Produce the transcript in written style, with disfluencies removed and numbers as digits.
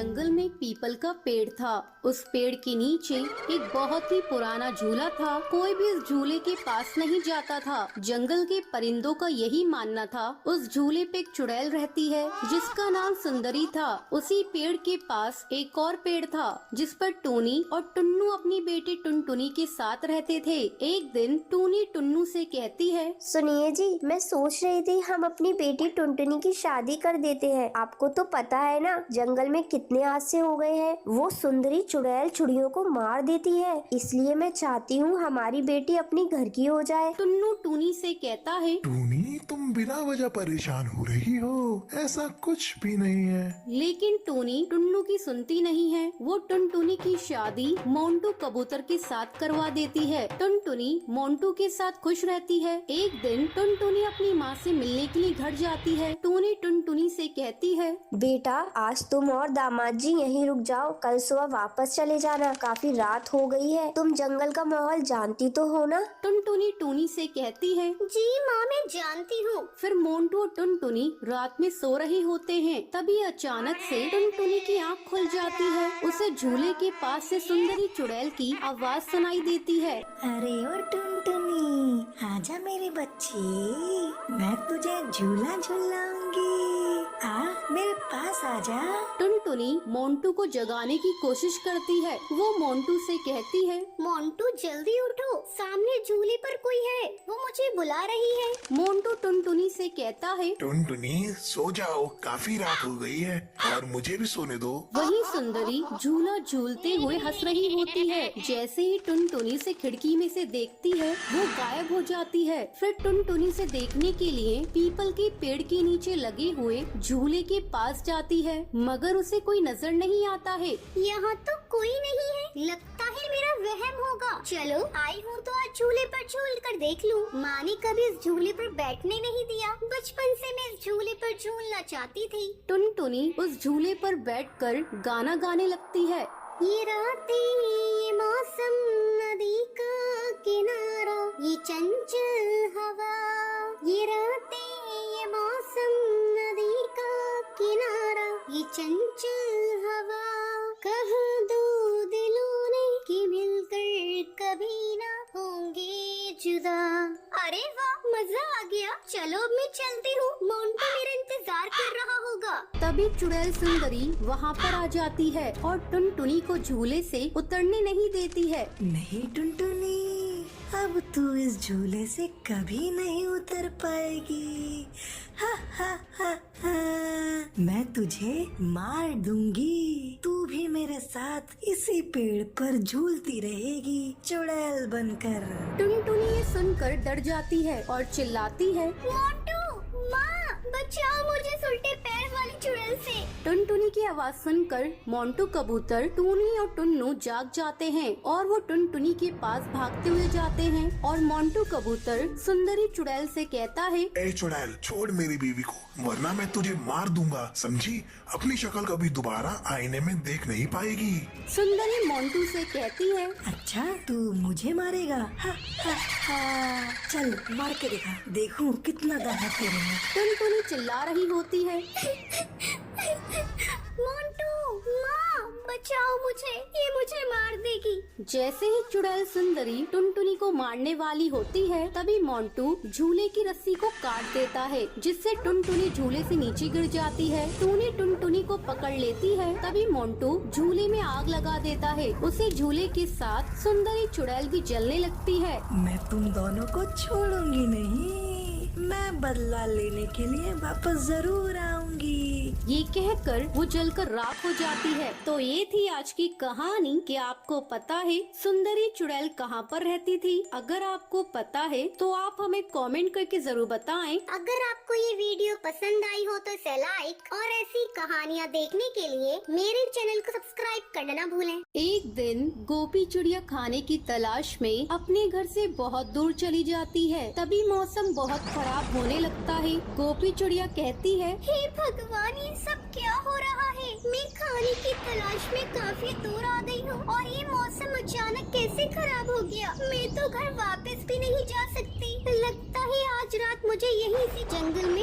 जंगल में एक पीपल का पेड़ था। उस पेड़ के नीचे एक बहुत ही पुराना झूला था। कोई भी इस झूले के पास नहीं जाता था। जंगल के परिंदों का यही मानना था। उस झूले पे एक चुड़ैल रहती है जिसका नाम सुंदरी था। उसी पेड़ के पास एक और पेड़ था जिस पर टूनी और टुन्नू अपनी बेटी टुनटुनी के साथ रहते थे। एक दिन टूनी टुन्नू से कहती है, सुनिए जी, मैं सोच रही थी हम अपनी बेटी टुनटुनी की शादी कर देते हैं। आपको तो पता है ना, जंगल में कितने हादसे हो गए हैं। वो सुंदरी चुड़ैल चिड़ियों को मार देती है, इसलिए मैं चाहती हूँ हमारी बेटी अपनी घर की हो जाए। टुन्नू टूनी से कहता है, टूनी, तुम बिना वजह परेशान हो रही हो, ऐसा कुछ भी नहीं है। लेकिन टूनी टुन्नू की सुनती नहीं है। वो टुनटुनी की शादी मोंटू कबूतर के साथ करवा देती है। टुनटुनी मोंटू के साथ खुश रहती है। एक दिन टुनटुनी अपनी माँ से मिलने के लिए घर जाती है। टूनी टुनटुनी से कहती है, बेटा, आज तुम और दामाद जी यहीं रुक जाओ, कल सुबह वापस चले जाना। काफी रात हो गई है, तुम जंगल का माहौल जानती तो हो ना। टुनटुनी टूनी से कहती है, जी माँ, मैं जानती हूँ। फिर मोंटू और टुनटुनी रात में सो रहे होते हैं। तभी अचानक से टुनटुनी की आँख खुल जाती है। उसे झूले के पास से सुंदरी चुड़ैल की आवाज सुनाई देती है। अरे ओ टुनटुनी, आजा मेरे बच्चे, मैं तुझे झूला झूलाऊंगी। आ मेरे पास आजा। टुनटुनी मोंटू को जगाने की कोशिश करती है। वो मोंटू से कहती है, मोंटू जल्दी उठो, सामने झूले पर कोई है, वो मुझे बुला रही है। मोंटू टुनटुनी से कहता है, टुनटुनी, सो जाओ, काफी रात हो गई है और मुझे भी सोने दो। वही सुंदरी झूला झूलते हुए हंस रही होती है। जैसे ही टुनटुनी से खिड़की में से देखती है, वो गायब हो जाती है। फिर टुनटुनी से देखने के लिए पीपल के पेड़ के नीचे लगे हुए झूले के पास जाती है, मगर उसे कोई नजर नहीं आता है। यहाँ तो कोई नहीं है, लगता है मेरा वहम होगा। चलो, आई हूँ तो आज झूले पर झूल कर देख लूँ। माँ ने कभी इस झूले पर बैठने नहीं दिया। बचपन से मैं इस झूले पर झूलना चाहती थी। टुनटुनी उस झूले पर बैठकर गाना गाने लगती है। ये रातें, ये मौसम, नदी का किनारा, ये चंचल हवा। ये रातें, ये मौसम, नदी का किनारा, ये चंचल हवा। कहाँ दो दिलों ने कि मिलकर कभी ना होंगे जुदा। अरे वाह, मजा आ गया। चलो अब मैं चलती हूँ, मोंटू मेरा इंतजार कर रहा होगा। तभी चुड़ैल सुंदरी वहाँ पर आ जाती है और टुनटुनी को झूले से उतरने नहीं देती है। नहीं टुनटुनी, अब तू इस झूले से कभी नहीं उतर पाएगी। हा हा हा हा, मैं तुझे मार दूंगी। तू भी मेरे साथ इसी पेड़ पर झूलती रहेगी, चुड़ैल बनकर। टुनटुनी ये सुनकर डर जाती है और चिल्लाती है, मोंटू, माँ, बचाओ मुझे उल्टे पैर वाली चुड़ैल से। टुनटुनी की आवाज सुनकर मोंटू कबूतर, टूनी और टुन्नू जाग जाते हैं और वो टुनटुनी के पास भागते हुए जाते हैं। और मोंटू कबूतर सुंदरी चुड़ैल से कहता है, ए चुड़ैल, छोड़ मेरी बीवी को, वरना मैं तुझे मार दूंगा, समझी? अपनी शक्ल कभी दोबारा आईने में देख नहीं पाएगी। सुंदरी मोंटू से कहती है, अच्छा, तू मुझे मारेगा? हा हा हा, चल मार के दिखा, देखूं कितना दम है तेरे में। टुनटुनी चिल्ला रही होती है, मोंटू, माँ, बचाओ मुझे, ये मुझे मार देगी। जैसे ही चुड़ैल सुंदरी टुनटुनी को मारने वाली होती है, तभी मोंटू झूले की रस्सी को काट देता है, जिससे टुनटुनी झूले से नीचे गिर जाती है। टूनी टुनटुनी को पकड़ लेती है। तभी मोंटू झूले में आग लगा देता है। उसे झूले के साथ सुंदरी चुड़ैल भी जलने लगती है। मैं तुम दोनों को छोड़ूंगी नहीं, मैं बदला लेने के लिए वापस जरूर आऊंगी। ये कहकर वो जलकर राख हो जाती है। तो ये थी आज की कहानी कि आपको पता है सुंदरी चुड़ैल कहाँ पर रहती थी? अगर आपको पता है तो आप हमें कमेंट करके जरूर बताएं। अगर आपको ये वीडियो पसंद आई हो तो इसे लाइक और ऐसी कहानियाँ देखने के लिए मेरे चैनल को सब्सक्राइब करना ना भूलें। एक दिन गोपी चिड़िया खाने की तलाश में अपने घर से बहुत दूर चली जाती है। तभी मौसम बहुत खराब होने लगता है। गोपी चिड़िया कहती है, हे भगवान, ये सब क्या हो रहा है? मैं खाने की तलाश में काफी दूर आ गई हूँ और ये मौसम अचानक कैसे खराब हो गया? मैं तो घर वापस भी नहीं जा सकती। लगता है आज रात मुझे यहीं से जंगल में